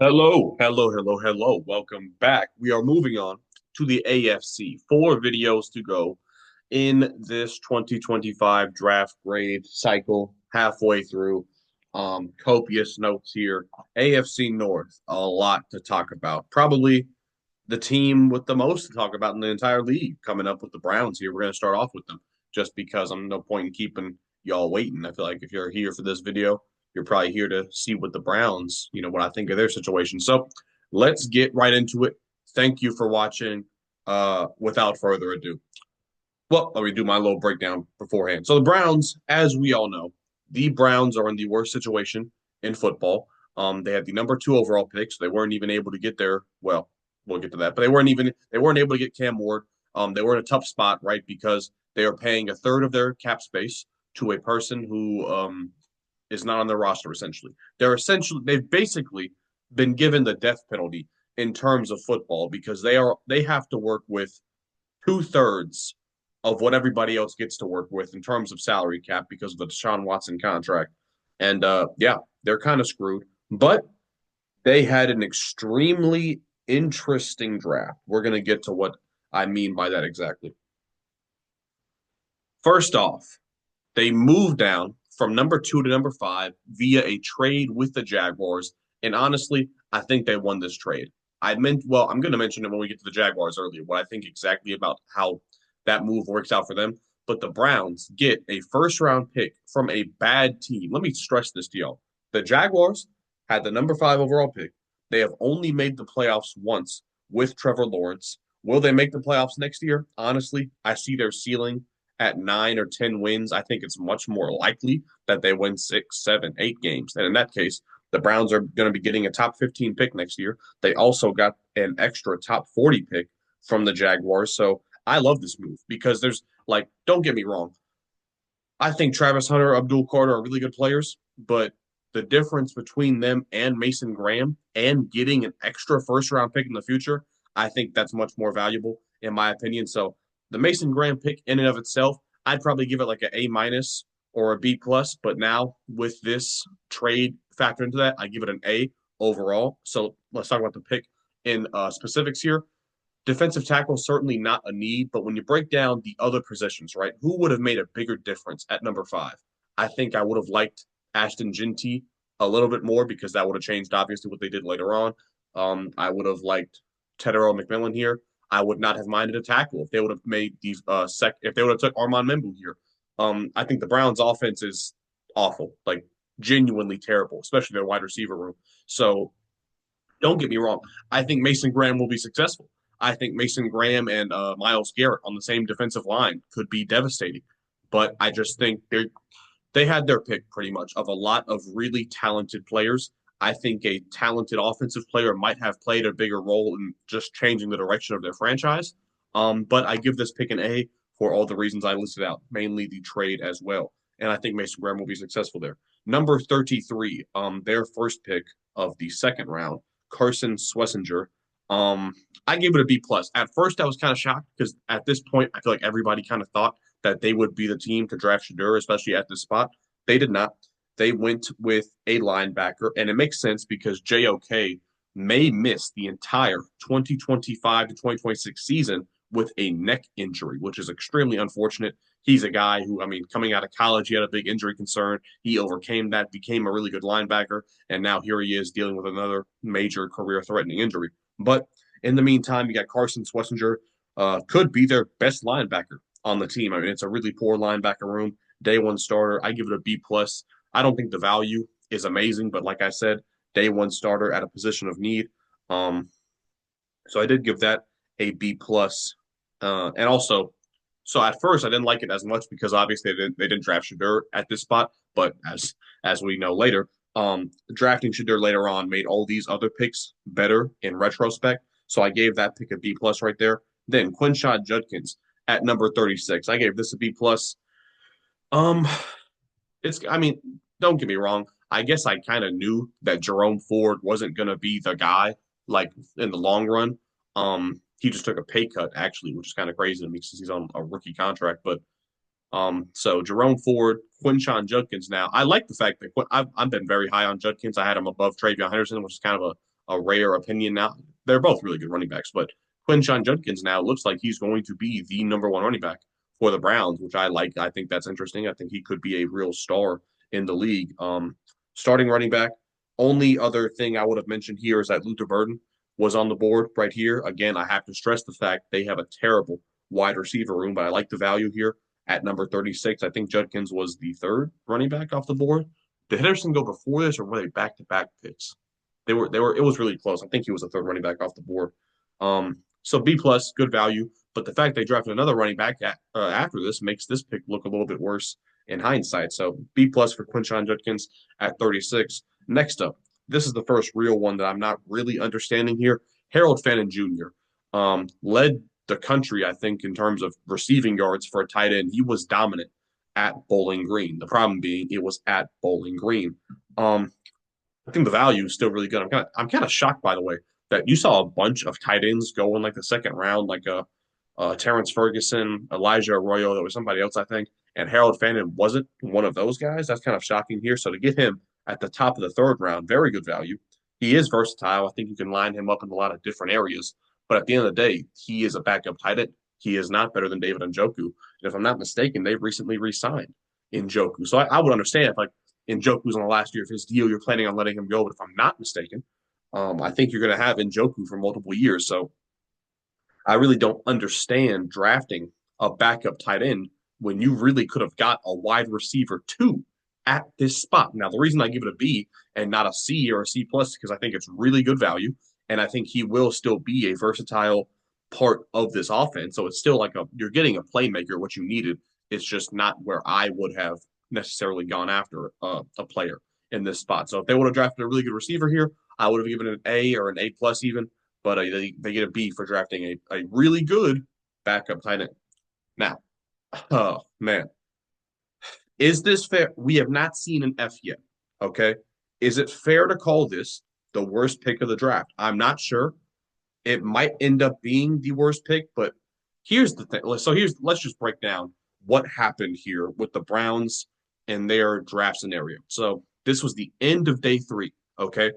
Hello, hello, hello, hello. Welcome back. We are moving on to the AFC. Four videos to go in this 2025 draft grade cycle, halfway through. Copious notes here. AFC North, a lot to talk about. Probably the team with the most to talk about in the entire league coming up with the Browns here. We're going to start off with them just because I'm no point in keeping y'all waiting. I feel like if you're here for this video, you're probably here to see what the Browns, what I think of their situation. So let's get right into it. Thank you for watching. Without further ado, well, let me do my little breakdown beforehand. So the Browns, as we all know, the Browns are in the worst situation in football. They had the number two overall pick, so they weren't even able to get there. Well, we'll get to that, but they weren't able to get Cam Ward. They were in a tough spot, right? Because they are paying a third of their cap space to a person who is not on their roster. They've basically been given the death penalty in terms of football because they have to work with two-thirds of what everybody else gets to work with in terms of salary cap because of the Deshaun Watson contract. And yeah, they're kind of screwed. But they had an extremely interesting draft. We're going to get to what I mean by that exactly. First off, they moved down from number two to number five via a trade with the Jaguars. And honestly, I think they won this trade. I'm going to mention it when we get to the Jaguars earlier, what I think exactly about how that move works out for them. But the Browns get a first round pick from a bad team. Let me stress this to y'all. The Jaguars had the number five overall pick. They have only made the playoffs once with Trevor Lawrence. Will they make the playoffs next year? Honestly, I see their ceiling at 9 or 10 wins. I think it's much more likely that they win 6, 7, 8 games. And in that case, the Browns are going to be getting a top 15 pick next year. They also got an extra top 40 pick from the Jaguars. So I love this move because don't get me wrong. I think Travis Hunter, Abdul Carter are really good players, but the difference between them and Mason Graham and getting an extra first round pick in the future, I think that's much more valuable in my opinion. So the Mason Graham pick in and of itself, I'd probably give it like an A minus or a B plus. But now with this trade factor into that, I give it an A overall. So let's talk about the pick in specifics here. Defensive tackle certainly not a need, but when you break down the other positions, right, who would have made a bigger difference at number five? I think I would have liked Ashton Jeanty a little bit more because that would have changed obviously what they did later on. I would have liked Tedero McMillan here. I would not have minded a tackle if they would have made these if they would have took Armand Membu here. I think the Browns offense is awful, like genuinely terrible, especially their wide receiver room. So don't get me wrong. I think Mason Graham will be successful. I think Mason Graham and Myles Garrett on the same defensive line could be devastating. But I just think they had their pick pretty much of a lot of really talented players. I think a talented offensive player might have played a bigger role in just changing the direction of their franchise. But I give this pick an A for all the reasons I listed out, mainly the trade as well. And I think Mason Graham will be successful there. Number 33, their first pick of the second round, Carson Swessinger. Um, I gave it a B plus. At first, I was kind of shocked because at this point, I feel like everybody kind of thought that they would be the team to draft Shadur, especially at this spot. They did not. They went with a linebacker, and it makes sense because JOK may miss the entire 2025 to 2026 season with a neck injury, which is extremely unfortunate. He's a guy who, I mean, coming out of college, he had a big injury concern. He overcame that, became a really good linebacker, and now here he is dealing with another major career threatening injury. But in the meantime, you got Carson Swessinger, could be their best linebacker on the team. I mean, it's a really poor linebacker room. Day one starter. I give it a B plus. I don't think the value is amazing, but like I said, day one starter at a position of need. Um, so I did give that a B plus. And also, so at first I didn't like it as much because obviously they didn't draft Shadur at this spot, but as we know later, drafting Shadur later on made all these other picks better in retrospect. So I gave that pick a B plus right there. Then Quinshon Judkins at number 36. I gave this a B plus. Um, I mean, don't get me wrong. I guess I kind of knew that Jerome Ford wasn't going to be the guy, like in the long run. He just took a pay cut actually, which is kind of crazy to me since he's on a rookie contract. But so Jerome Ford, Quinshon Judkins. Now I like the fact that I've been very high on Judkins. I had him above Travion Henderson, which is kind of a rare opinion now. They're both really good running backs, but Quinshon Judkins now looks like he's going to be the number one running back for the Browns, which I like. I think that's interesting. I think he could be a real star in the league. Starting running back. Only other thing I would have mentioned here is that Luther Burden was on the board right here. Again, I have to stress the fact they have a terrible wide receiver room, but I like the value here at number 36. I think Judkins was the third running back off the board. Did Henderson go before this, or were they back-to-back picks? It was really close. I think he was the third running back off the board. So B plus, good value. But the fact they drafted another running back after this makes this pick look a little bit worse in hindsight. So B plus for Quinshon Judkins at 36. Next up, this is the first real one that I'm not really understanding here. Harold Fannin Jr. Led the country, I think, in terms of receiving yards for a tight end. He was dominant at Bowling Green. The problem being it was at Bowling Green. I think the value is still really good. I'm kind of shocked, by the way, that you saw a bunch of tight ends go in like the second round, like Terrence Ferguson, Elijah Arroyo. There was somebody else, I think, and Harold Fannin wasn't one of those guys. That's kind of shocking here. So to get him at the top of the third round, very good value. He is versatile. I think you can line him up in a lot of different areas. But at the end of the day, he is a backup tight end. He is not better than David Njoku. And if I'm not mistaken, they've recently re-signed Njoku. So I would understand if like Njoku's on the last year of his deal, you're planning on letting him go. But if I'm not mistaken, I think you're going to have Njoku for multiple years. So I really don't understand drafting a backup tight end when you really could have got a wide receiver too at this spot. Now, the reason I give it a B and not a C or a C plus is because I think it's really good value, and I think he will still be a versatile part of this offense. So it's still like you're getting a playmaker, what you needed. It's just not where I would have necessarily gone after a player in this spot. So if they would have drafted a really good receiver here, I would have given it an A or an A plus even, but they get a B for drafting a really good backup tight end. Now, oh man, is this fair? We have not seen an F yet. Okay. Is it fair to call this the worst pick of the draft? I'm not sure. It might end up being the worst pick, but here's the thing. So let's just break down what happened here with the Browns and their draft scenario. So this was the end of day 3. Okay.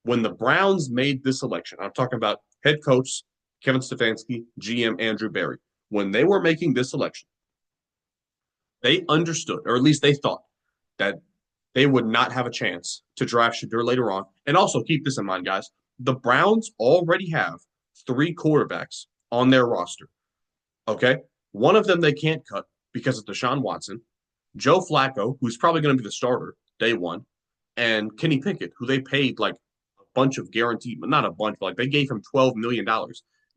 When the Browns made this selection, I'm talking about head coach Kevin Stefanski, GM Andrew Berry. When they were making this selection, they understood, or at least they thought, that they would not have a chance to draft Shedeur later on. And also keep this in mind, guys. The Browns already have 3 quarterbacks on their roster. Okay? One of them they can't cut because of Deshaun Watson, Joe Flacco, who's probably going to be the starter day one, and Kenny Pickett, who they paid like a bunch of guaranteed, but not a bunch, but like they gave him $12 million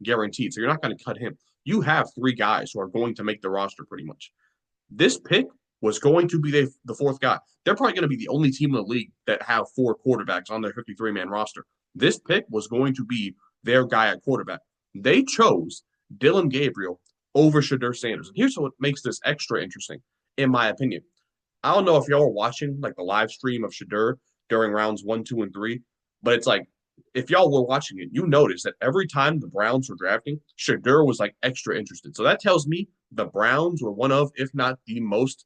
guaranteed. So you're not going to cut him. You have 3 guys who are going to make the roster pretty much. This pick was going to be the 4th guy. They're probably going to be the only team in the league that have 4 quarterbacks on their 53-man roster. This pick was going to be their guy at quarterback. They chose Dillon Gabriel over Shedeur Sanders. And here's what makes this extra interesting, in my opinion. I don't know if y'all were watching like the live stream of Shedeur during rounds 1, 2, and 3, but it's like if y'all were watching it, you notice that every time the Browns were drafting, Shedeur was like extra interested. So that tells me the Browns were one of, if not the most,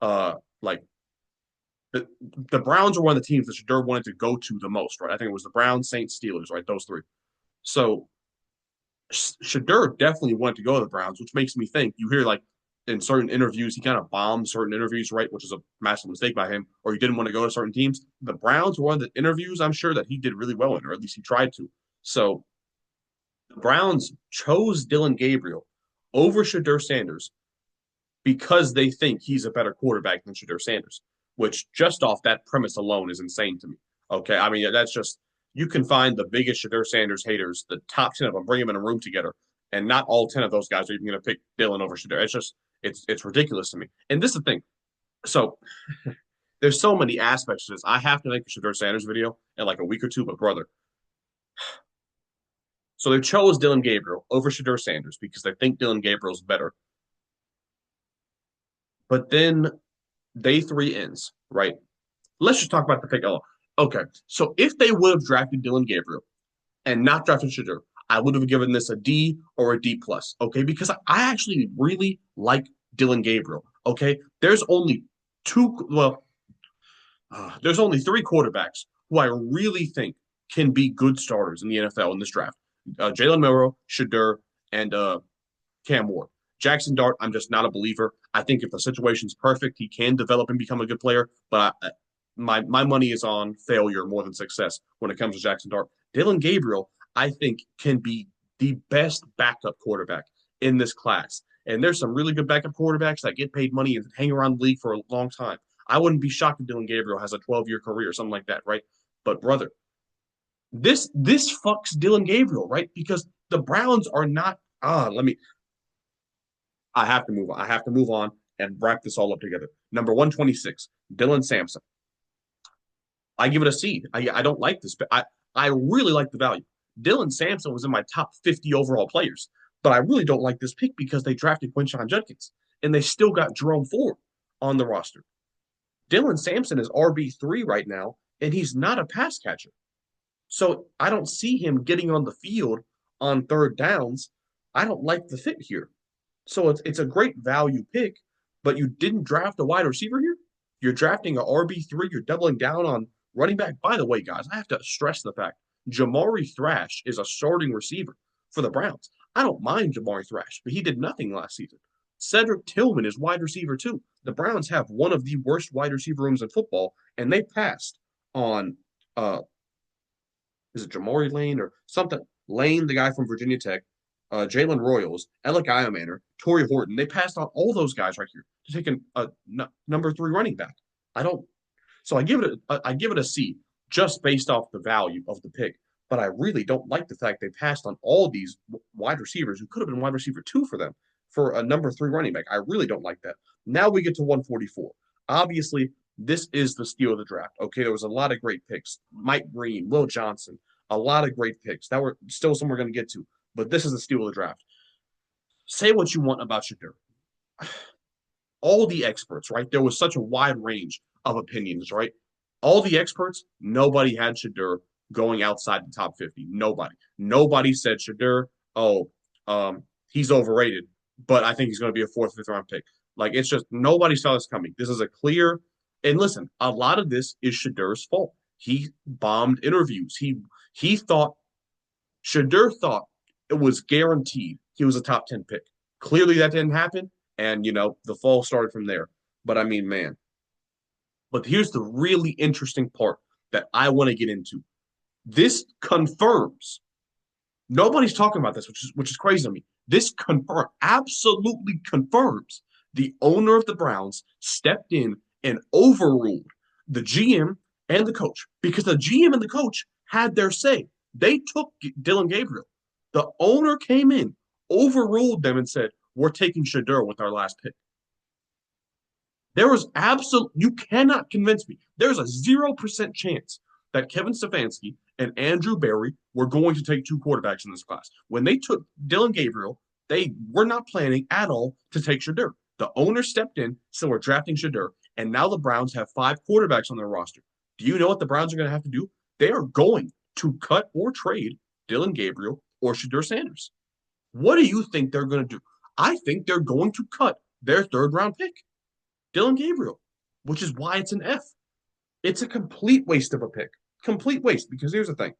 like the Browns were one of the teams that Shedeur wanted to go to the most, right? I think it was the Browns, Saints, Steelers, right? Those 3. So Shedeur definitely wanted to go to the Browns, which makes me think you hear like in certain interviews, he kind of bombed certain interviews, right? Which is a massive mistake by him, or he didn't want to go to certain teams. The Browns were one of the interviews I'm sure that he did really well in, or at least he tried to. So the Browns chose Dillon Gabriel over Shedeur Sanders because they think he's a better quarterback than Shedeur Sanders, which just off that premise alone is insane to me. Okay. I mean, that's just, you can find the biggest Shedeur Sanders haters, the top 10 of them, bring them in a room together, and not all 10 of those guys are even going to pick Dillon over Shedeur. It's just, it's ridiculous to me. And this is the thing. So there's so many aspects to this. I have to make a Shedeur Sanders video in like a week or two, but brother. So they chose Dillon Gabriel over Shedeur Sanders because they think Dillon Gabriel's better. But then day 3 ends, right? Let's just talk about the pick. Oh, okay. So if they would have drafted Dillon Gabriel and not drafted Shedeur, I would have given this a D or a D plus. Okay, because I actually really like Dillon Gabriel. Okay, there's only there's only 3 quarterbacks who I really think can be good starters in the NFL in this draft. Jalen Milroe, Shedeur, and Cam Ward. Jackson Dart, I'm just not a believer. I think if the situation's perfect, he can develop and become a good player. But my money is on failure more than success when it comes to Jackson Dart. Dillon Gabriel, I think, can be the best backup quarterback in this class. And there's some really good backup quarterbacks that get paid money and hang around the league for a long time. I wouldn't be shocked if Dillon Gabriel has a 12-year career or something like that, right? But brother, this fucks Dillon Gabriel, right? Because the Browns are not. Let me. I have to move on. I have to move on and wrap this all up together. Number 126, Dylan Sampson. I give it a C. I don't like this, but I really like the value. Dylan Sampson was in my top 50 overall players, but I really don't like this pick because they drafted Quinshon Judkins and they still got Jerome Ford on the roster. Dylan Sampson is RB3 right now, and he's not a pass catcher. So I don't see him getting on the field on third downs. I don't like the fit here. So it's a great value pick, but you didn't draft a wide receiver here. You're drafting a RB3. You're doubling down on running back. By the way, guys, I have to stress the fact Jamari Thrash is a starting receiver for the Browns. I don't mind Jamari Thrash, but he did nothing last season. Cedric Tillman is wide receiver too. The Browns have one of the worst wide receiver rooms in football, and they passed on is it Jamari Lane or something? Lane, the guy from Virginia Tech, Jalen Royals, Alec Iamander, Torrey Horton. They passed on all those guys right here to take a number 3 running back. I don't. So I give it a C just based off the value of the pick. But I really don't like the fact they passed on all these wide receivers who could have been wide receiver 2 for them for a number 3 running back. I really don't like that. Now we get to 144. Obviously, this is the steal of the draft. Okay, there was a lot of great picks. Mike Green, Will Johnson, a lot of great picks that we're still some we're going to get to. But this is the steal of the draft. Say what you want about Shedeur. All the experts, right? There was such a wide range of opinions, right? All the experts, nobody had Shedeur going outside the top 50. Nobody. Nobody said Shedeur, he's overrated, but I think he's going to be a 4th, 5th round pick. Like, it's just nobody saw this coming. This is a clear, and listen, a lot of this is Shedeur's fault. He bombed interviews. Shedeur thought it was guaranteed he was a top 10 pick. Clearly that didn't happen. And, the fall started from there. But I mean, man. But here's the really interesting part that I want to get into. This confirms. Nobody's talking about this, which is crazy to me. This absolutely confirms the owner of the Browns stepped in and overruled the GM and the coach because the GM and the coach had their say. They took Dillon Gabriel. The owner came in, overruled them, and said, we're taking Shedeur with our last pick. There was you cannot convince me. There's a 0% chance that Kevin Stefanski and Andrew Berry were going to take 2 quarterbacks in this class. When they took Dillon Gabriel, they were not planning at all to take Shedeur. The owner stepped in, so we're drafting Shedeur, and now the Browns have 5 quarterbacks on their roster. Do you know what the Browns are going to have to do? They are going to cut or trade Dillon Gabriel or Shedeur Sanders. What do you think they're going to do? I think they're going to cut their 3rd round pick, Dillon Gabriel, which is why it's an F. It's a complete waste of a pick. Complete waste, because here's the thing.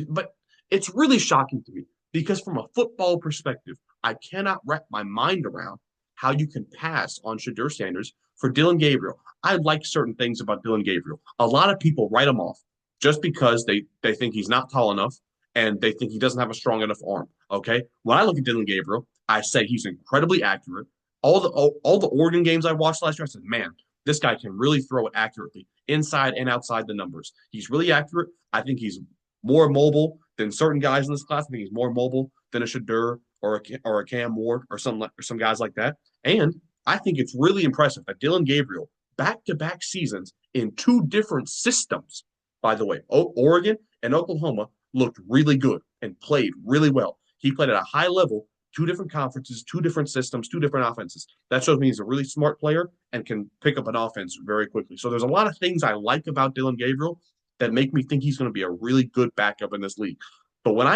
But it's really shocking to me because from a football perspective, I cannot wrap my mind around how you can pass on Shedeur Sanders for Dillon Gabriel. I like certain things about Dillon Gabriel. A lot of people write him off just because they think he's not tall enough and they think he doesn't have a strong enough arm. Okay. When I look at Dillon Gabriel, I say he's incredibly accurate. All the Oregon games I watched last year, I said, man, this guy can really throw it accurately inside and outside the numbers. He's really accurate. I think he's more mobile than certain guys in this class. I think he's more mobile than a Shedeur or a Cam Ward or some guys like that. And I think it's really impressive that Dillon Gabriel, back-to-back seasons in 2 different systems, by the way, Oregon and Oklahoma looked really good and played really well. He played at a high level, 2 different conferences, 2 different systems, 2 different offenses. That shows me he's a really smart player and can pick up an offense very quickly. So there's a lot of things I like about Dillon Gabriel that make me think he's going to be a really good backup in this league. But when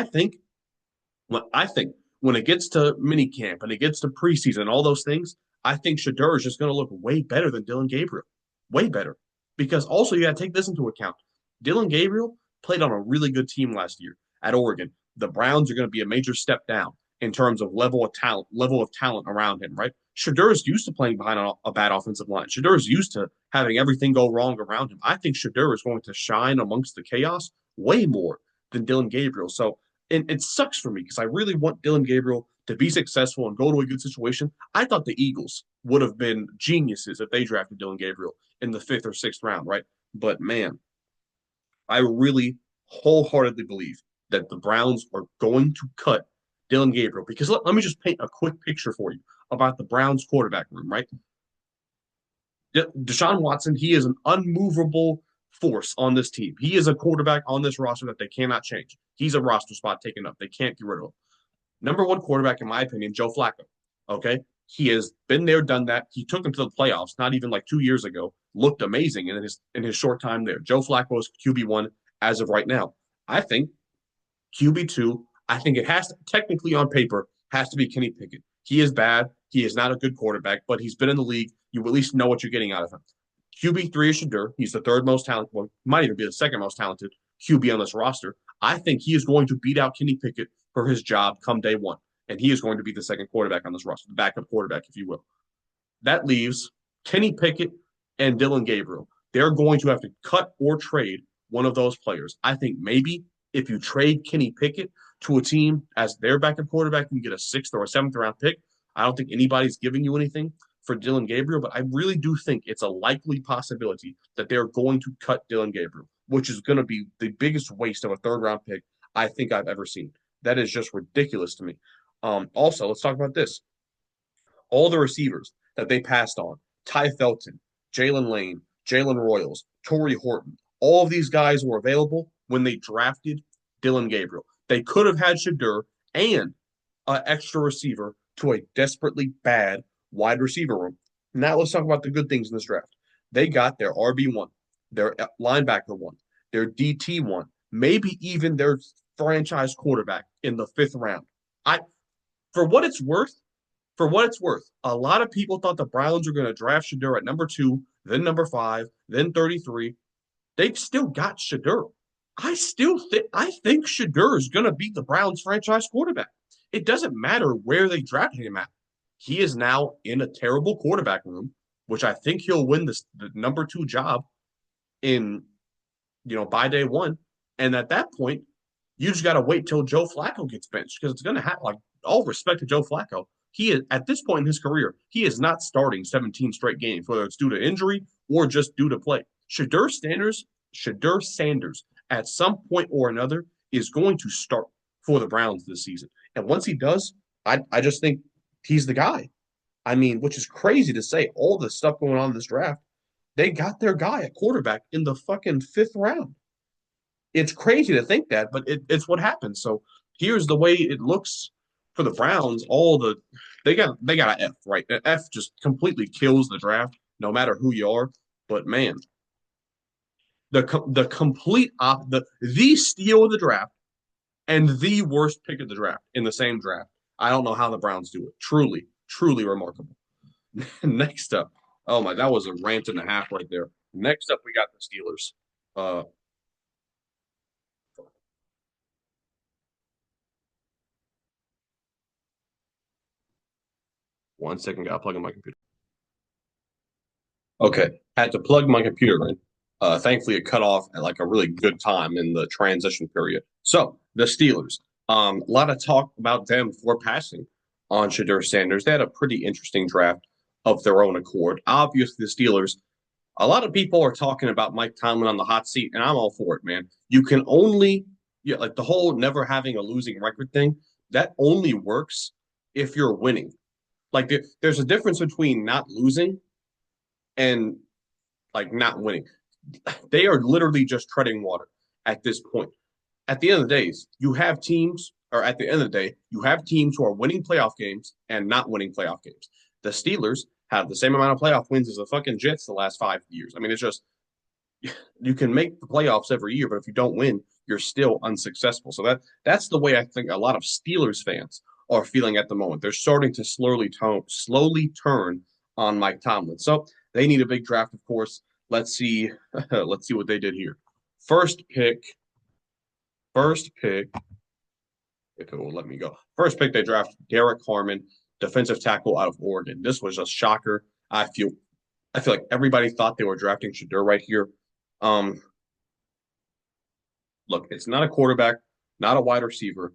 it gets to minicamp and it gets to preseason and all those things, I think Shedeur is just going to look way better than Dillon Gabriel. Way better. Because also you got to take this into account. Dylan Gabriel played on a really good team last year at Oregon. The Browns are going to be a major step down in terms of level of talent around him, right? Shedeur is used to playing behind a bad offensive line. Shedeur is used to having everything go wrong around him. I think Shedeur is going to shine amongst the chaos way more than Dylan Gabriel. So it sucks for me because I really want Dylan Gabriel to be successful and go to a good situation. I thought the Eagles would have been geniuses if they drafted Dylan Gabriel in the fifth or sixth round, right? But man, I really wholeheartedly believe that the Browns are going to cut Dylan Gabriel because let me just paint a quick picture for you about the Browns quarterback room, right? Deshaun Watson, he is an unmovable force on this team. He is a quarterback on this roster that they cannot change. He's a roster spot taken up. They can't get rid of him. Number one quarterback, in my opinion, Joe Flacco. Okay. He has been there, done that. He took them to the playoffs not even like 2 years ago. Looked amazing in his short time there. Joe Flacco is QB1 as of right now. I think QB2, I think it has to, technically on paper, has to be Kenny Pickett. He is bad. He is not a good quarterback, but he's been in the league. You at least know what you're getting out of him. QB3 is Shedeur. He's the third most talented, well, might even be the second most talented QB on this roster. I think he is going to beat out Kenny Pickett for his job come day one. And he is going to be the second quarterback on this roster, the backup quarterback, if you will. That leaves Kenny Pickett and Dylan Gabriel. They're going to have to cut or trade one of those players. I think maybe if you trade Kenny Pickett to a team as their backup quarterback, you can get a sixth or a seventh round pick. I don't think anybody's giving you anything for Dylan Gabriel, but I really do think it's a likely possibility that they're going to cut Dylan Gabriel, which is going to be the biggest waste of a third round pick I think I've ever seen. That is just ridiculous to me. Also, let's talk about this. All the receivers that they passed on, Ty Felton, Jalen Lane, Jalen Royals, Torrey Horton, all of these guys were available when they drafted Dylan Gabriel. They could have had Shedeur and an extra receiver to a desperately bad wide receiver room. Now let's talk about the good things in this draft. They got their RB1, their linebacker one, their DT one, maybe even their franchise quarterback in the fifth round. I, for what it's worth, a lot of people thought the Browns were going to draft Shedeur at number 2, then number 5, then 33. They still got Shedeur. I think Shedeur is going to be the Browns franchise quarterback. It doesn't matter where they drafted him at. He is now in a terrible quarterback room, which I think he'll win the number 2 job in by day one. And at that point, you just got to wait till Joe Flacco gets benched because it's going to happen. Like all respect to Joe Flacco, he is at this point in his career, he is not starting 17 straight games, whether it's due to injury or just due to play. Shedeur Sanders, at some point or another, is going to start for the Browns this season. And once he does, I just think he's the guy. I mean, which is crazy to say, all the stuff going on in this draft, they got their guy at quarterback in the fucking fifth round. It's crazy to think that, but it's what happens. So here's the way it looks for the Browns. They got an F, right? An F just completely kills the draft, no matter who you are. But man, the complete the steal of the draft and the worst pick of the draft in the same draft. I don't know how the Browns do it. Truly, truly remarkable. Next up, oh my, that was a rant and a half right there. Next up, we got the Steelers. One second, got to plug in my computer. Okay, had to plug my computer in. Thankfully, it cut off at like a really good time in the transition period. So the Steelers, a lot of talk about them for passing on Shedeur Sanders. They had a pretty interesting draft of their own accord. Obviously, the Steelers. A lot of people are talking about Mike Tomlin on the hot seat, and I'm all for it, man. You can only, yeah, like the whole never having a losing record thing. That only works if you're winning. Like there's a difference between not losing and like not winning. They are literally just treading water at this point. At the end of the days, you have teams, or at the end of the day, you have teams who are winning playoff games and not winning playoff games. The Steelers have the same amount of playoff wins as the fucking Jets the last 5 years. I mean, it's just you can make the playoffs every year, but if you don't win, you're still unsuccessful. So that's the way I think a lot of Steelers fans are feeling at the moment. They're starting to slowly turn on Mike Tomlin. So they need a big draft, of course. Let's see. Let's see what they did here. First pick. First pick. If it will let me go. First pick, they draft Derek Harmon, defensive tackle out of Oregon. This was a shocker. I feel like everybody thought they were drafting Shadur right here. Um, Look, it's not a quarterback, not a wide receiver,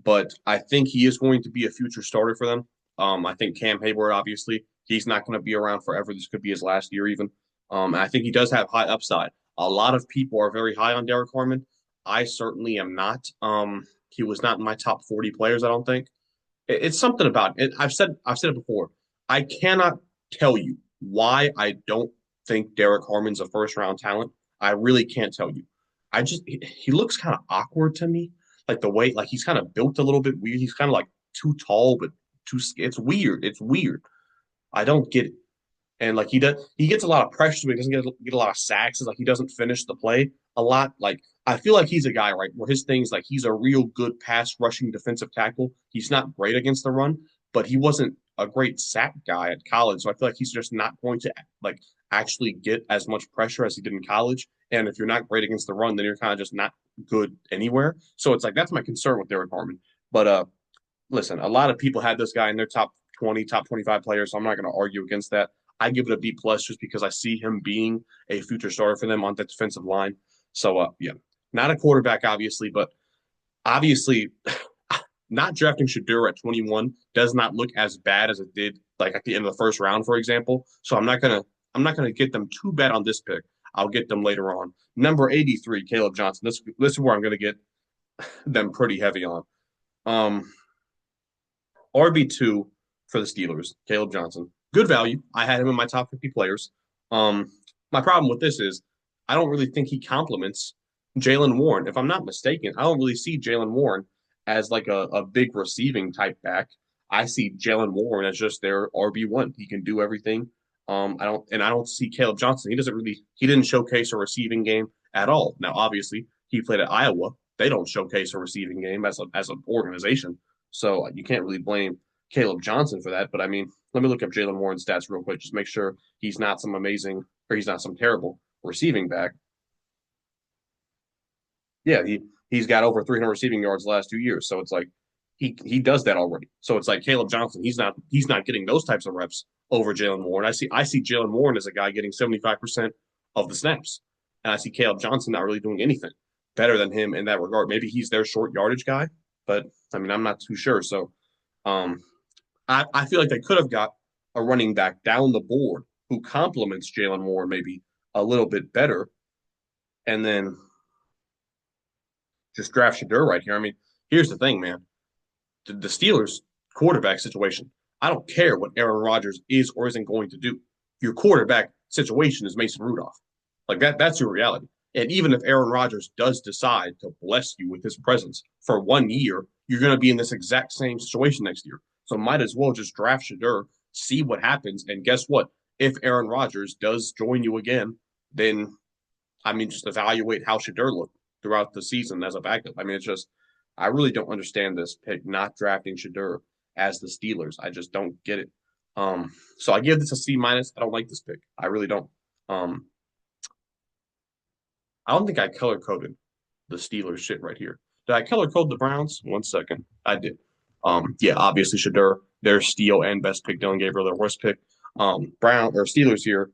but I think he is going to be a future starter for them. I think Cam Hayward, obviously, he's not going to be around forever. This could be his last year, even. I think he does have high upside. A lot of people are very high on Derek Harmon. I certainly am not. He was not in my top 40 players, I don't think. It's something about it. I've said it before. I cannot tell you why I don't think Derek Harmon's a first round talent. I really can't tell you. He looks kind of awkward to me. Like the way like he's kind of built a little bit weird. He's kind of like too tall but too it's weird. It's weird. I don't get it. And like he gets a lot of pressure, so he doesn't get a lot of sacks. It's like he doesn't finish the play a lot. Like I feel like he's a guy, right, where his thing's like he's a real good pass rushing defensive tackle. He's not great against the run, but he wasn't a great sack guy at college. So I feel like he's just not going to like actually get as much pressure as he did in college. And if you're not great against the run, then you're kind of just not good anywhere. So it's like that's my concern with Derek Harmon. But listen, a lot of people had this guy in their top 20, top 25 players, so I'm not going to argue against that. I give it a B plus just because I see him being a future starter for them on that defensive line. So yeah, not a quarterback, obviously, but obviously not drafting Shadur at 21 does not look as bad as it did like at the end of the first round, for example. So I'm not gonna get them too bad on this pick. I'll get them later on. Number 83, Caleb Johnson. This is where I'm gonna get them pretty heavy on. Um, RB2 for the Steelers, Caleb Johnson. Good value. I had him in my top 50 players. Um, my problem with this is I don't really think he complements Jaylen Warren. If I'm not mistaken, I don't really see Jaylen Warren as like a big receiving type back. I see Jaylen Warren as just their RB1. He can do everything. I don't see Caleb Johnson. He didn't showcase a receiving game at all. Now, obviously, he played at Iowa. They don't showcase a receiving game as an organization. So you can't really blame Caleb Johnson for that. But I mean, let me look up Jaylen Warren's stats real quick, just make sure he's not some amazing or he's not some terrible receiving back. Yeah, he's got over 300 receiving yards the last 2 years. So it's like he does that already. So it's like Caleb Johnson, he's not getting those types of reps over Jaylen Warren. I see Jaylen Warren as a guy getting 75% of the snaps, and I see Caleb Johnson not really doing anything better than him in that regard. Maybe he's their short yardage guy, but I mean I'm not too sure. So um, I feel like they could have got a running back down the board who complements Jaylen Warren maybe a little bit better, and then just draft Shadur right here. I mean, here's the thing, man. The Steelers quarterback situation. I don't care what Aaron Rodgers is or isn't going to do. Your quarterback situation is Mason Rudolph. Like that's your reality. And even if Aaron Rodgers does decide to bless you with his presence for 1 year, you're going to be in this exact same situation next year. So might as well just draft Shadur, see what happens, and guess what? If Aaron Rodgers does join you again, then I mean, just evaluate how Shadur looked throughout the season as a backup. I mean, it's just I really don't understand this pick not drafting Shadur as the Steelers. I just don't get it. So I give this a C minus. I don't like this pick. I really don't. Um, I don't think I color coded the Steelers shit right here. Did I color code the Browns? 1 second. I did. Yeah, obviously Shadur, their steal and best pick. Dylan Gabriel, their worst pick. Brown or Steelers here.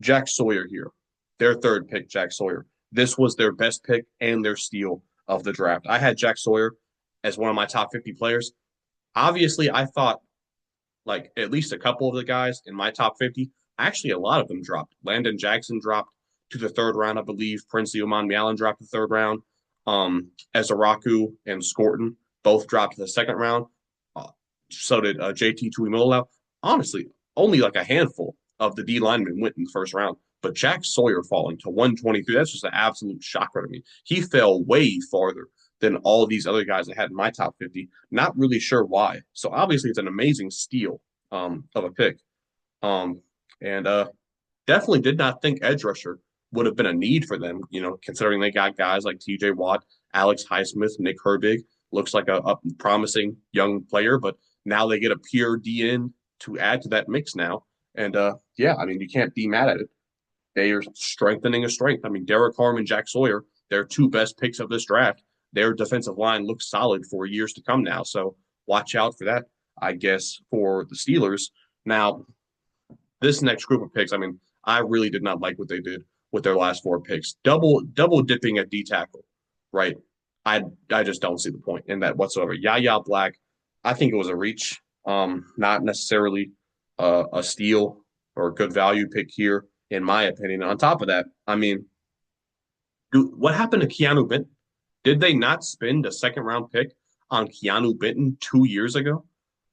Jack Sawyer here. Their third pick, Jack Sawyer. This was their best pick and their steal of the draft. I had Jack Sawyer as one of my top 50 players. Obviously, I thought like at least a couple of the guys in my top 50, actually a lot of them dropped. Landon Jackson dropped to the third round, I believe. Prince Uman dropped to the third round. Ezaraku and Scorton both dropped to the second round. Uh, so did JT Tuimoloau. Honestly, only like a handful of the D linemen went in the first round. But Jack Sawyer falling to 123, that's just an absolute shocker to me. He fell way farther than all these other guys I had in my top 50. Not really sure why. So obviously it's an amazing steal of a pick. Um, and definitely did not think edge rusher would have been a need for them, considering they got guys like TJ Watt, Alex Highsmith, Nick Herbig. Looks like a promising young player, but now they get a pure DN to add to that mix now. And yeah, I mean, you can't be mad at it. they are strengthening a strength. I mean, Derek Carr and Jack Sawyer, they're two best picks of this draft. Their defensive line looks solid for years to come now. So watch out for that, I guess, for the Steelers. Now, this next group of picks, I mean, I really did not like what they did with their last four picks. Double dipping at D tackle, right? I just don't see the point in that whatsoever. Yaya Black, I think it was a reach, not necessarily a steal or a good value pick here, in my opinion. On top of that, I mean, what happened to Keanu Benton? Did they not spend a second round pick on Keanu Benton 2 years ago?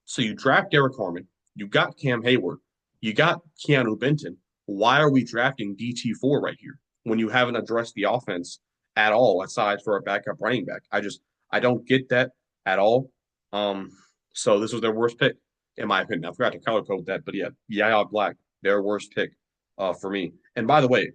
So you draft Derek Harmon, you got Cam Hayward, you got Keanu Benton. Why are we drafting DT4 right here when you haven't addressed the offense at all, aside for a backup running back? I don't get that at all. Um, so this was their worst pick, in my opinion. I forgot to color code that, but yeah, Yaya Black, their worst pick for me. And by the way,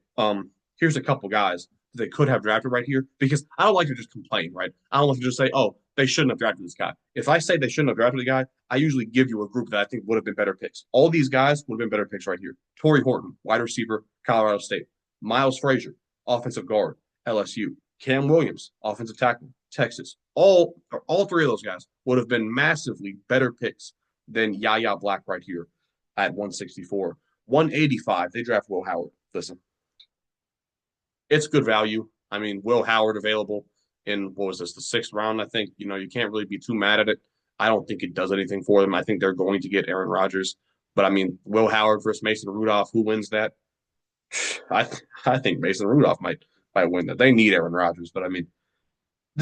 here's a couple guys they could have drafted right here because I don't like to just complain, right? I don't like to just say, oh, they shouldn't have drafted this guy. If I say they shouldn't have drafted the guy, I usually give you a group that I think would have been better picks. All these guys would have been better picks right here. Torrey Horton, wide receiver, Colorado State. Miles Frazier, offensive guard, LSU. Cam Williams, offensive tackle, Texas. All three of those guys would have been massively better picks than Yaya Black right here at 164. 185, they draft Will Howard. Listen, it's good value. I mean, Will Howard available in what was this, the sixth round? I think you can't really be too mad at it. I don't think it does anything for them. I think they're going to get Aaron Rodgers, but I mean, Will Howard versus Mason Rudolph, who wins that? I think Mason Rudolph might win that. They need Aaron Rodgers, but I mean,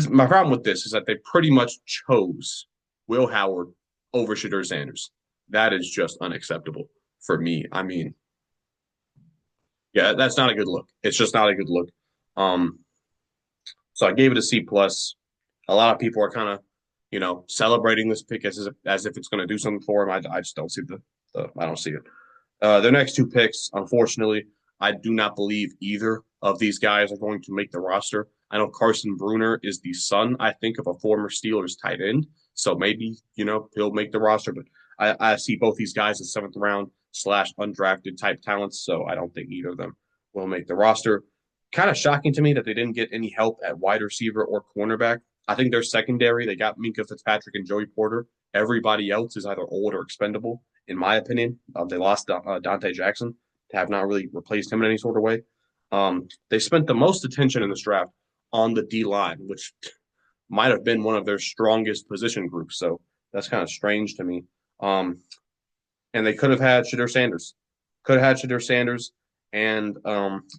my problem with this is that they pretty much chose Will Howard over Shedeur Sanders. That is just unacceptable for me. I mean, yeah, that's not a good look. It's just not a good look. Um, so I gave it a C plus. A lot of people are kind of, celebrating this pick as if it's going to do something for him. I just don't see the I don't see it. Their next two picks, unfortunately, I do not believe either of these guys are going to make the roster. I know Carson Bruner is the son, I think, of a former Steelers tight end, so maybe he'll make the roster. But I see both these guys as seventh round slash undrafted type talents, so I don't think either of them will make the roster. Kind of shocking to me that they didn't get any help at wide receiver or cornerback. I think they're secondary. They got Minkah Fitzpatrick and Joey Porter. Everybody else is either old or expendable, in my opinion. They lost Dante Jackson. Have not really replaced him in any sort of way. They spent the most attention in this draft on the D line, which might have been one of their strongest position groups. So that's kind of strange to me. And they could have had Shedeur Sanders. Could have had Shedeur Sanders and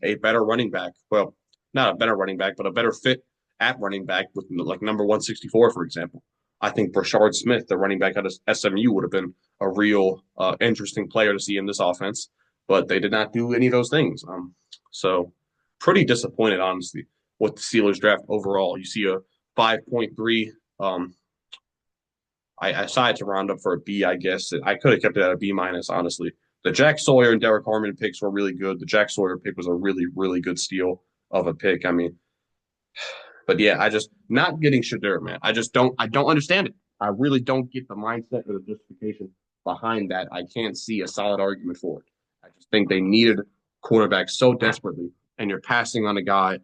a better running back. Well, not a better running back, but a better fit at running back with like number 164, for example. I think Brashard Smith, the running back out of SMU, would have been a real interesting player to see in this offense, but they did not do any of those things. So pretty disappointed, honestly, with the Steelers draft overall. You see a 5.3. I decided to round up for a B, I guess. I could have kept it at a B minus, honestly. The Jack Sawyer and Derek Harmon picks were really good. The Jack Sawyer pick was a really, really good steal of a pick. I mean, but yeah, I just not getting Shedeur, man. I don't understand it. I really don't get the mindset or the justification behind that. I can't see a solid argument for it. I just think they needed cornerback so desperately, and you're passing on a guy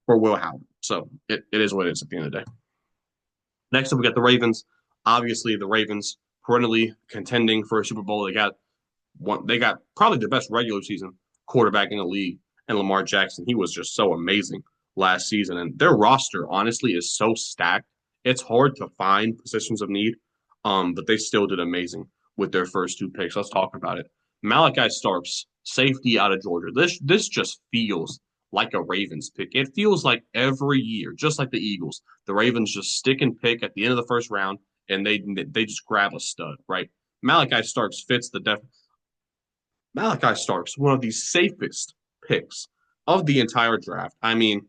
for Will Howard. So it is what it is at the end of the day. Next up, we got the Ravens. Obviously, the Ravens perennially contending for a Super Bowl. They got probably the best regular season quarterback in the league, and Lamar Jackson. He was just so amazing last season, and their roster honestly is so stacked. It's hard to find positions of need, but they still did amazing with their first two picks. Let's talk about it. Malachi Starks, safety out of Georgia. This just feels like a Ravens pick. It feels like every year, just like the Eagles, the Ravens just stick and pick at the end of the first round, and they just grab a stud, right? Malachi Starks fits the def. Malachi Starks, one of the safest picks of the entire draft. I mean,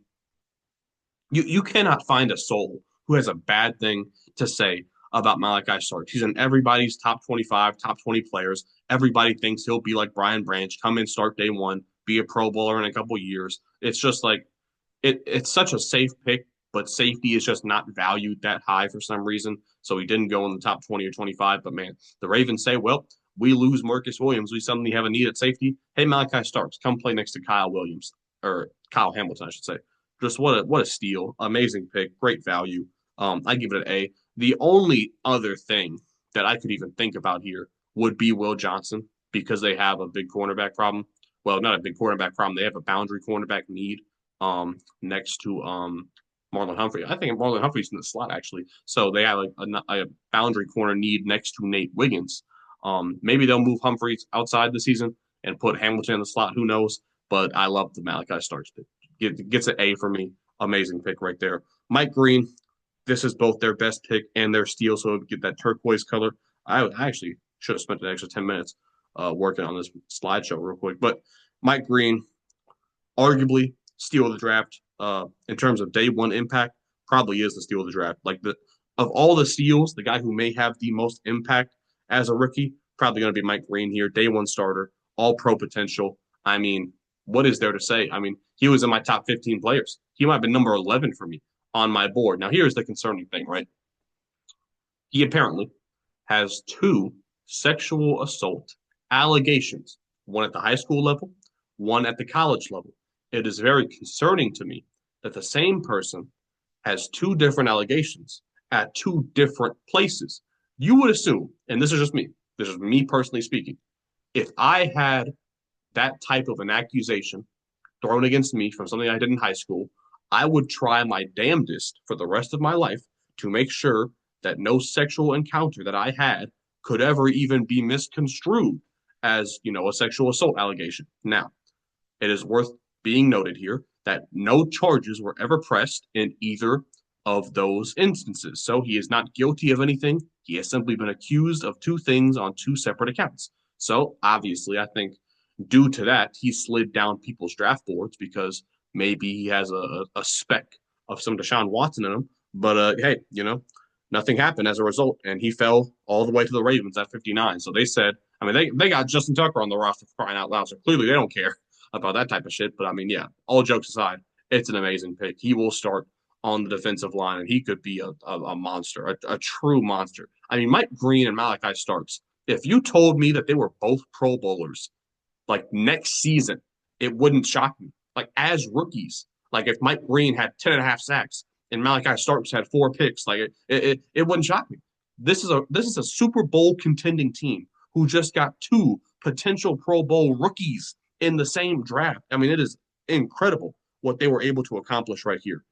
you cannot find a soul who has a bad thing to say about Malachi Starks. He's in everybody's top 25, top 20 players. Everybody thinks he'll be like Brian Branch, come in, start day one, be a Pro Bowler in a couple years. It's just like it's such a safe pick, but safety is just not valued that high for some reason. So he didn't go in the top 20 or 25. But man, the Ravens say, well, we lose Marcus Williams, we suddenly have a need at safety. Hey, Malachi Starks, come play next to Kyle Williams or Kyle Hamilton, I should say. Just what a steal, amazing pick, great value. I give it an A. The only other thing that I could even think about here would be Will Johnson because they have a big cornerback problem. Well, not a big cornerback problem. They have a boundary cornerback need next to Marlon Humphrey. I think Marlon Humphrey's in the slot actually. So they have like a boundary corner need next to Nate Wiggins. Maybe they'll move Humphreys outside the season and put Hamilton in the slot. Who knows? But I love the Malachi Starks pick. Gets an A for me. Amazing pick right there. Mike Green. This is both their best pick and their steal, so get that turquoise color. I actually should have spent an extra 10 minutes working on this slideshow real quick. But Mike Green, arguably steal of the draft in terms of day one impact, probably is the steal of the draft. Like of all the steals, the guy who may have the most impact as a rookie, probably going to be Mike Green here, day one starter, all pro potential. I mean, what is there to say? I mean, he was in my top 15 players. He might have been number 11 for me on my board. Now, here's the concerning thing, right? He apparently has two sexual assault allegations, one at the high school level, one at the college level. It is very concerning to me that the same person has two different allegations at two different places. You would assume, and this is me personally speaking, if I had that type of an accusation thrown against me from something I did in high school, I would try my damnedest for the rest of my life to make sure that no sexual encounter that I had could ever even be misconstrued as, a sexual assault allegation. Now, it is worth being noted here that no charges were ever pressed in either of those instances. So he is not guilty of anything. He has simply been accused of two things on two separate accounts. So obviously, I think due to that, he slid down people's draft boards because maybe he has a speck of some Deshaun Watson in him. But hey, nothing happened as a result, and he fell all the way to the Ravens at 59. So they said, I mean, they got Justin Tucker on the roster for crying out loud. So clearly they don't care about that type of shit. But I mean, yeah, all jokes aside, it's an amazing pick. He will start on the defensive line, and he could be a monster, a true monster. I mean, Mike Green and Malachi Starks, if you told me that they were both Pro Bowlers like next season, it wouldn't shock me. Like as rookies, like if Mike Green had 10 and a half sacks and Malachi Starks had 4 picks, like it wouldn't shock me. This is a Super Bowl contending team who just got two potential Pro Bowl rookies in the same draft. I mean, it is incredible what they were able to accomplish right here.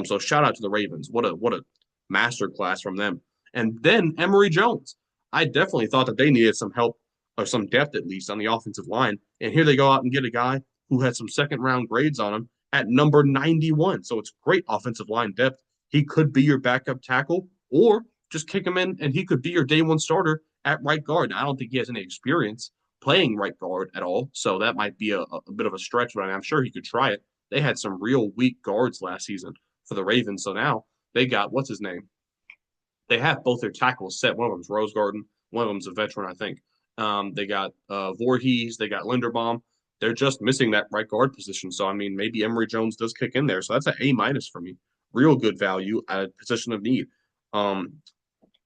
So shout out to the Ravens. What a master class from them. And then Emory Jones. I definitely thought that they needed some help or some depth at least on the offensive line. And here they go out and get a guy who had some second round grades on him at number 91. So it's great offensive line depth. He could be your backup tackle or just kick him in and he could be your day one starter at right guard. Now, I don't think he has any experience playing right guard at all. So that might be a bit of a stretch, but I'm sure he could try it. They had some real weak guards last season for the Ravens. So now they got, what's his name? They have both their tackles set. One of them's Rose Garden. One of them's a veteran, I think. They got Voorhees. They got Linderbaum. They're just missing that right guard position. So, I mean, maybe Emory Jones does kick in there. So that's an A minus for me. Real good value at a position of need.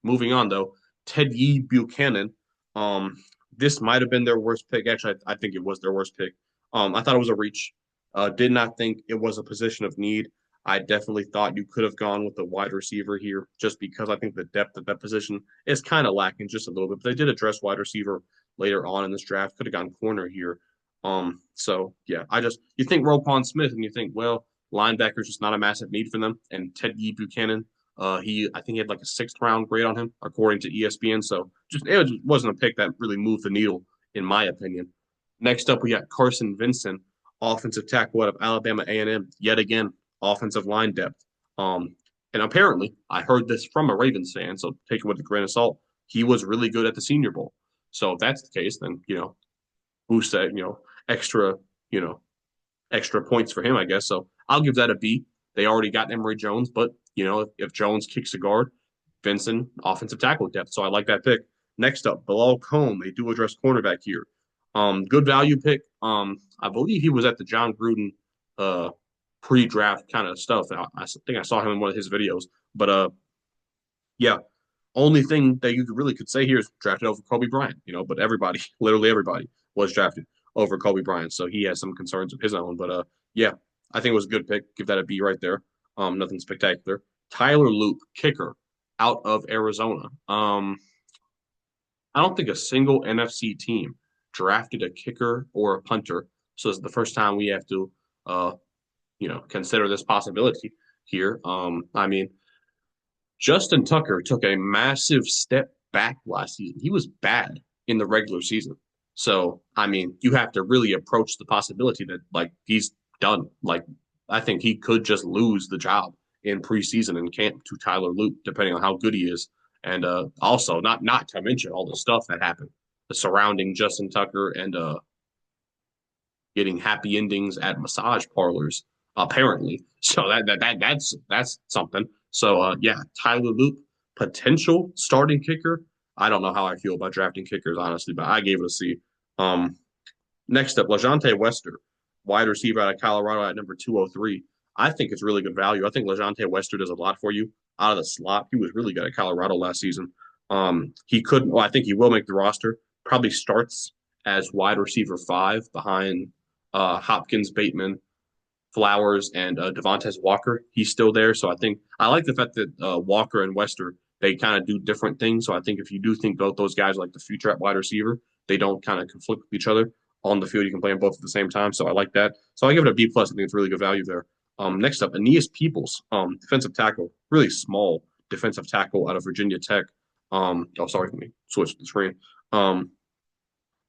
Moving on, though, Teddy Buchanan. This might have been their worst pick. Actually, I think it was their worst pick. I thought it was a reach. Did not think it was a position of need. I definitely thought you could have gone with the wide receiver here just because I think the depth of that position is kind of lacking just a little bit. But they did address wide receiver later on in this draft. Could have gone corner here. So yeah, you think Roquan Smith and you think, well, linebacker's just not a massive need for them. And Teddy Buchanan, I think he had like a 6th round grade on him according to ESPN. So it wasn't a pick that really moved the needle in my opinion. Next up, we got Carson Vincent, offensive tackle out of Alabama A&M. Yet again, offensive line depth. And apparently, I heard this from a Ravens fan, so take it with a grain of salt. He was really good at the Senior Bowl. So if that's the case, then who said extra extra points for him, I guess. So I'll give that a B. They already got Emory Jones, but if Jones kicks a guard, Vincent offensive tackle depth. So I like that pick. Next up, Bilal Coen. They do address cornerback here. Good value pick. I believe he was at the John Gruden pre-draft kind of stuff. I think I saw him in one of his videos. But yeah, Only thing that you really could say here is drafted over Kobe Bryant, but everybody, literally everybody, was drafted over Kobe Bryant. So he has some concerns of his own. But yeah, I think it was a good pick. Give that a B right there. Nothing spectacular. Tyler Loop, kicker, out of Arizona. I don't think a single NFC team drafted a kicker or a punter. So it's the first time we have to, uh, consider this possibility here. I mean, Justin Tucker took a massive step back last season. He was bad in the regular season. So, I mean, you have to really approach the possibility that, like, he's done. Like, I think he could just lose the job in preseason and camp to Tyler Loop, depending on how good he is. And also, not to mention all the stuff that happened surrounding Justin Tucker and getting happy endings at massage parlors, apparently. So that's something. So yeah, Tyler Loop, potential starting kicker. I don't know how I feel about drafting kickers, honestly, but I gave it a C. Um, Next up, LaJohntay Wester, wide receiver out of Colorado at number 203. I think it's really good value. I think LaJohntay Wester does a lot for you out of the slot. He was really good at Colorado last season. He could, well, I think he will make the roster. Probably starts as wide receiver 5 behind Hopkins, Bateman, Flowers, and Devontae Walker. He's still there. So I think I like the fact that Walker and Wester, they kind of do different things. So I think if you do think both those guys are like the future at wide receiver, they don't kind of conflict with each other on the field. You can play them both at the same time. So I like that. So I give it a B plus. I think it's really good value there. Next up, Aeneas Peoples, defensive tackle, really small defensive tackle out of Virginia Tech. Oh, sorry, let me switch the screen. Um,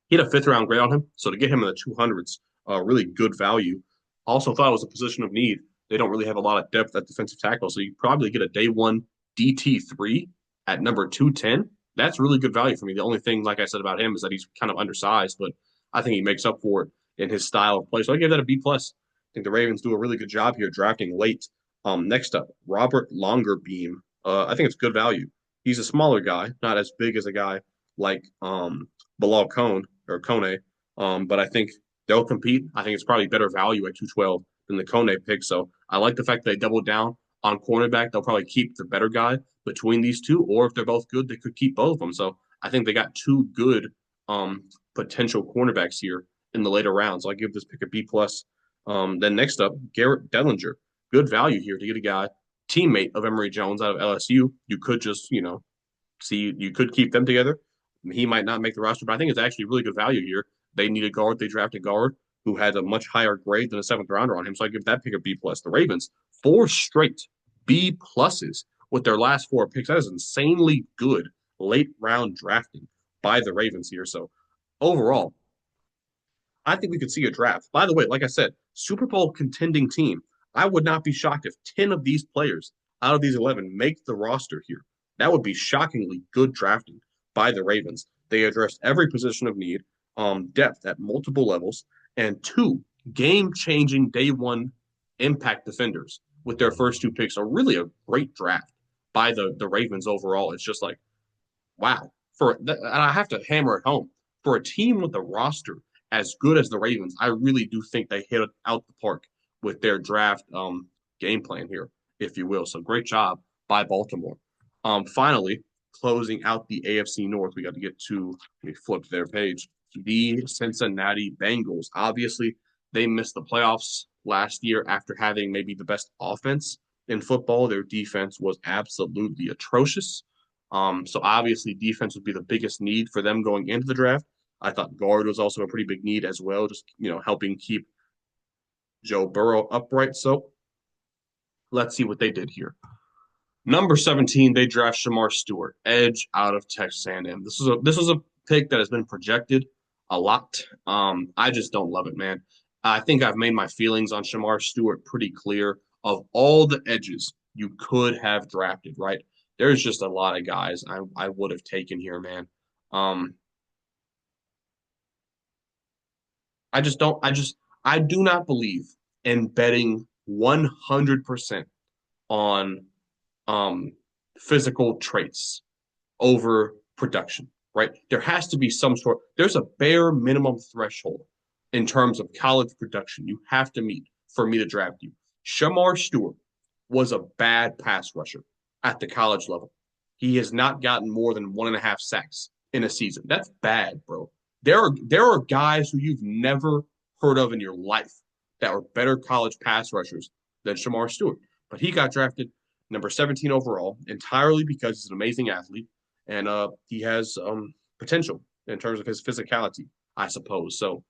he had a fifth round grade on him, so to get him in the 200s, really good value. Also thought it was a position of need. They don't really have a lot of depth at defensive tackle, so you probably get a day one DT3 at number 210. That's really good value for me. The only thing, like I said about him, is that he's kind of undersized, but I think he makes up for it in his style of play. So I give that a B plus. I think the Ravens do a really good job here drafting late. Next up, Robert Longerbeam. I think it's good value. He's a smaller guy, not as big as a guy like Bilal Cone or Kone. But I think they'll compete. I think it's probably better value at 212 than the Kone pick. So I like the fact that they doubled down on cornerback. They'll probably keep the better guy between these two, or if they're both good, they could keep both of them. So I think they got two good potential cornerbacks here in the later rounds. So I give this pick a B plus. Then next up, Garrett Dellinger. Good value here to get a guy teammate of Emory Jones out of LSU. You could just, see you could keep them together. He might not make the roster, but I think it's actually really good value here. They need a guard. They drafted a guard who had a much higher grade than a seventh rounder on him. So I give that pick a B plus. The Ravens, 4 straight B pluses with their last 4 picks. That is insanely good late round drafting by the Ravens here. So overall, I think we could see a draft. By the way, like I said, Super Bowl contending team. I would not be shocked if 10 of these players out of these 11 make the roster here. That would be shockingly good drafting by the Ravens. They addressed every position of need, depth at multiple levels, and 2 game-changing day one impact defenders with their first 2 picks are really a great draft by the Ravens overall. It's just like, wow. And I have to hammer it home. For a team with a roster as good as the Ravens, I really do think they hit it out the park with their draft game plan here, if you will. So great job by Baltimore. Finally, closing out the AFC North, we got to get to, let me flip their page, the Cincinnati Bengals. Obviously, they missed the playoffs last year after having maybe the best offense in football. Their defense was absolutely atrocious. So obviously, defense would be the biggest need for them going into the draft. I thought guard was also a pretty big need as well, just helping keep Joe Burrow upright. So let's see what they did here. Number 17, they draft Shamar Stewart, edge out of Texas A&M. This is a pick that has been projected a lot. I just don't love it, man. I think I've made my feelings on Shamar Stewart pretty clear. Of all the edges you could have drafted, right? There's just a lot of guys I would have taken here, man. Um, I just don't. I do not believe in betting 100% on um, physical traits over production, right? There has to be some sort, there's a bare minimum threshold in terms of college production you have to meet for me to draft you. Shamar Stewart was a bad pass rusher at the college level. He has not gotten more than 1.5 sacks in a season. That's bad, bro. There are guys who you've never heard of in your life that are better college pass rushers than Shamar Stewart. But he got drafted number 17 overall entirely because he's an amazing athlete and he has potential in terms of his physicality, I suppose. So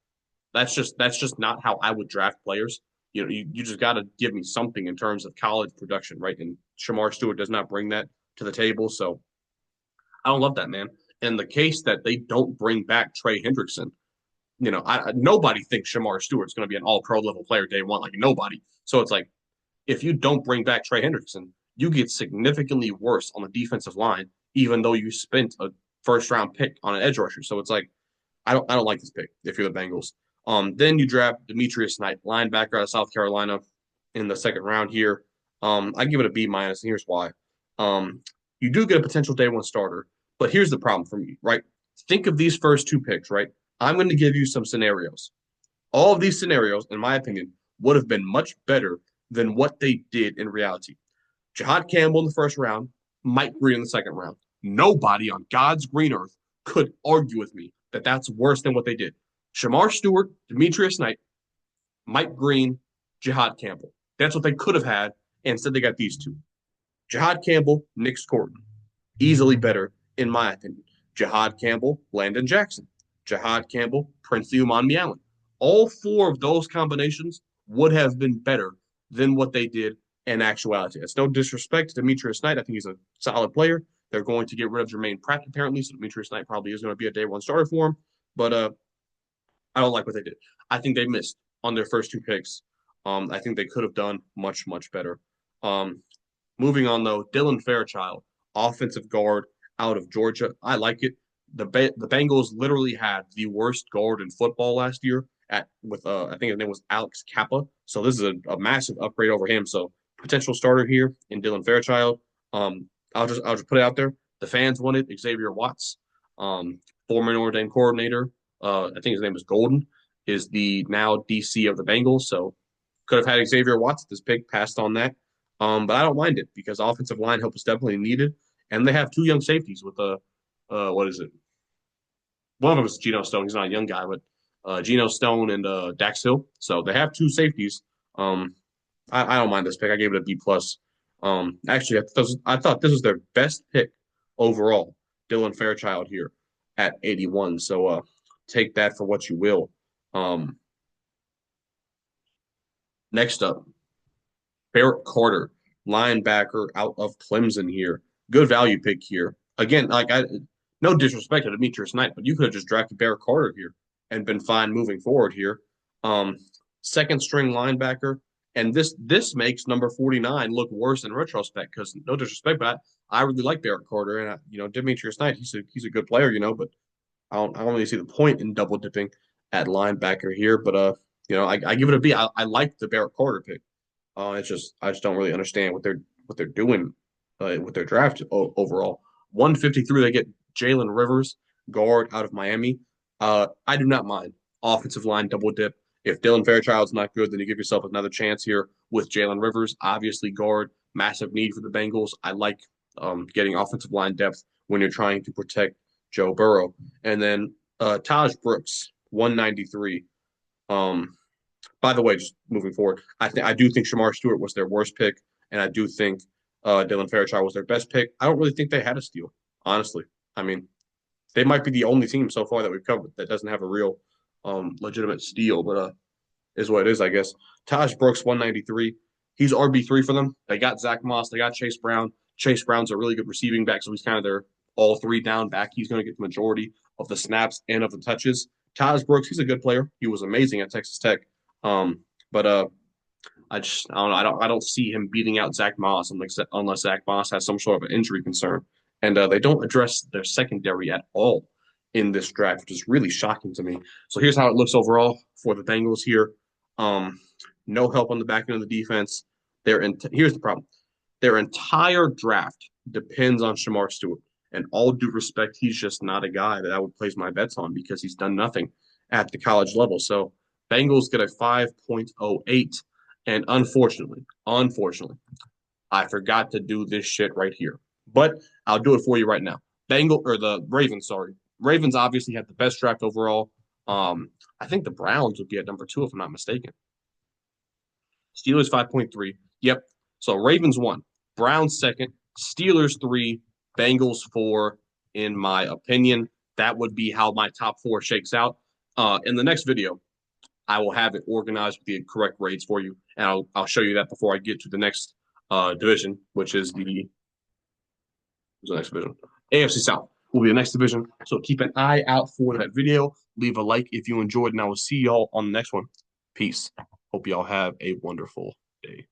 that's just not how I would draft players. You just got to give me something in terms of college production, right? And Shamar Stewart does not bring that to the table. So I don't love that, man. In the case that they don't bring back Trey Hendrickson, nobody thinks Shamar Stewart's going to be an all pro level player day one, like nobody. So it's like, if you don't bring back Trey Hendrickson, you get significantly worse on the defensive line, even though you spent a first round pick on an edge rusher. So it's like, I don't like this pick if you're the Bengals. Then you draft Demetrius Knight, linebacker out of South Carolina, in the second round here. I give it a B minus, and here's why. Um, you do get a potential day one starter, but here's the problem for me, right? Think of these first two picks, right? I'm going to give you some scenarios. All of these scenarios, in my opinion, would have been much better than what they did in reality. Jihad Campbell in the first round, Mike Green in the second round. Nobody on God's green earth could argue with me that that's worse than what they did. Shamar Stewart, Demetrius Knight, Mike Green, Jihad Campbell. That's what they could have had. And instead, they got these two. Jihad Campbell, Nick Scorton. Easily better, in my opinion. Jihad Campbell, Landon Jackson. Jihad Campbell, Prince Umanmielen. All four of those combinations would have been better than what they did in actuality. It's no disrespect to Demetrius Knight. I think he's a solid player. They're going to get rid of Jermaine Pratt, apparently, so Demetrius Knight probably is going to be a day one starter for him. But I don't like what they did. I think they missed on their first two picks. I think they could have done much, much better. Um, Moving on, though, Dylan Fairchild, offensive guard out of Georgia. I like it. The Bengals literally had the worst guard in football last year with I think his name was Alex Kappa. So this is a massive upgrade over him. So potential starter here in Dylan Fairchild. I'll just put it out there. The fans wanted Xavier Watts, former Notre Dame coordinator. I think his name is Golden, is the now DC of the Bengals. So could have had Xavier Watts at this pick, passed on that. But I don't mind it because offensive line help is definitely needed, and they have two young safeties with what is it? One of them is Geno Stone. He's not a young guy, but Geno Stone and Dax Hill. So they have two safeties. Um, I don't mind this pick. I gave it a B plus. Actually, I thought this was their best pick overall. Dylan Fairchild here at 81. So take that for what you will. Um, Next up, Barrett Carter, linebacker out of Clemson here. Good value pick here. Again, no disrespect to Demetrius Knight, but you could have just drafted Barrett Carter here and been fine moving forward here. Um, Second string linebacker, and this makes number 49 look worse in retrospect because no disrespect, but I really like Barrett Carter and Demetrius Knight. He's a good player, I don't really see the point in double dipping at linebacker here, but I give it a B. I like the Barrett Carter pick. I just don't really understand what they're doing with their draft overall. 153, they get Jalen Rivers, guard out of Miami. I do not mind offensive line double dip. If Dylan Fairchild's not good, then you give yourself another chance here with Jalen Rivers. Obviously, guard, massive need for the Bengals. I like getting offensive line depth when you're trying to protect Joe Burrow. And then Taj Brooks, 193. Um, by the way, just moving forward, I do think Shamar Stewart was their worst pick, and I do think Dylan Fairchild was their best pick. I don't really think they had a steal, honestly. I mean, they might be the only team so far that we've covered that doesn't have a real legitimate steal, but is what it is, I guess. Taj Brooks, 193. He's RB3 for them. They got Zach Moss. They got Chase Brown. Chase Brown's a really good receiving back, so he's kind of their all three down back. He's going to get the majority of the snaps and of the touches. Taj Brooks, he's a good player. He was amazing at Texas Tech. But I don't know. I don't see him beating out Zach Moss unless Zach Moss has some sort of an injury concern. And they don't address their secondary at all in this draft, which is really shocking to me. So here's how it looks overall for the Bengals here. No help on the back end of the defense. Here's the problem. Their entire draft depends on Shamar Stewart. And all due respect, he's just not a guy that I would place my bets on because he's done nothing at the college level. So Bengals get a 5.08. And unfortunately, I forgot to do this shit right here. But I'll do it for you right now. The Ravens, sorry. Ravens obviously had the best draft overall. I think the Browns would be at number 2 if I'm not mistaken. Steelers 5.3. Yep. So Ravens 1, Browns 2nd, Steelers 3, Bengals 4, in my opinion. That would be how my top 4 shakes out. In the next video, I will have it organized with the correct grades for you, and I'll show you that before I get to the next division, which is the next division. AFC South will be the next division. So keep an eye out for that video. Leave a like if you enjoyed, and I will see y'all on the next one. Peace. Hope y'all have a wonderful day.